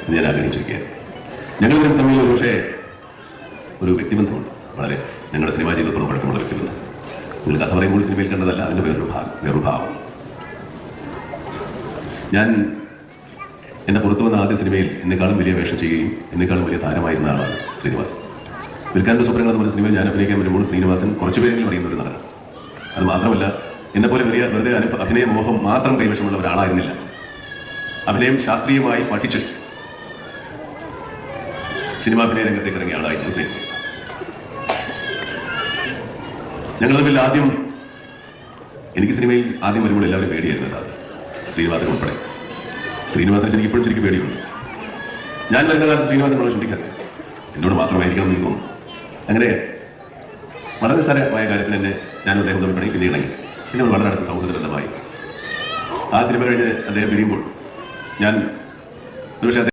എന്ന് ഞാൻ ആഗ്രഹിച്ചിരിക്കുകയാണ്. ഞങ്ങൾ തമ്മിൽ ഒരു പക്ഷേ ഒരു വ്യക്തിബന്ധമുണ്ട്, വളരെ ഞങ്ങളുടെ സിനിമാ ജീവിതത്തോളം പഴക്കമുള്ള വ്യക്തിബന്ധം. നിങ്ങൾ കഥ പറയുമ്പോൾ സിനിമയിൽ കണ്ടതല്ല, അതിൻ്റെ വേറൊരു ഭാവം. ഞാൻ എൻ്റെ പുറത്തു വന്ന ആദ്യ സിനിമയിൽ എന്നെക്കാളും വലിയ വേഷം ചെയ്യുകയും എന്നെക്കാളും വലിയ താരമായിരുന്ന ആളാണ് ശ്രീനിവാസൻ. വിൽക്കാൻ്റെ സ്വപ്നങ്ങൾ എന്ന് പറഞ്ഞ സിനിമയിൽ ഞാൻ അഭിനയിക്കാൻ വരുമ്പോൾ ശ്രീനിവാസൻ കുറച്ച് പേരെങ്കിലും അറിയുന്ന ഒരു നടനാണ്. അത് മാത്രമല്ല, എന്നെപ്പോലെ വെറുതെ അഭിനയ മോഹം മാത്രം കൈവശമുള്ള ഒരാളായിരുന്നില്ല. അഭിനയം ശാസ്ത്രീയമായി പഠിച്ച് സിനിമാഭിനയ രംഗത്തേക്ക് ഇറങ്ങിയ ആളായിരുന്നു ശ്രീനിവാസൻ. ഞങ്ങൾ തമ്മിൽ എനിക്ക് സിനിമയിൽ ആദ്യം വരുമ്പോൾ എല്ലാവരും പേടിയായിരുന്നു, അത് ശ്രീനിവാസൻ ഉൾപ്പെടെ. ശ്രീനിവാസൻ ശരിക്കും ഇപ്പോഴും ശരിക്കും പേടിയുണ്ട്. ഞാൻ വരുന്ന കാലത്ത് ശ്രീനിവാസൻ വളരെ ചിന്തിക്കാറ് എന്നോട് മാത്രമായിരിക്കണം എന്ന് എനിക്ക് തോന്നുന്നു. അങ്ങനെ വളരെ നിസ്സാരമായ കാര്യത്തിന് ഞാൻ അദ്ദേഹം തമ്മിൽ പിന്നെ ഇണങ്ങി. പിന്നെ വളരെ അടുത്ത സൗഹൃദ ബന്ധമായി. ആ സിനിമ കഴിഞ്ഞ് അദ്ദേഹം പിരിയുമ്പോൾ ഞാൻ ഒരു പക്ഷേ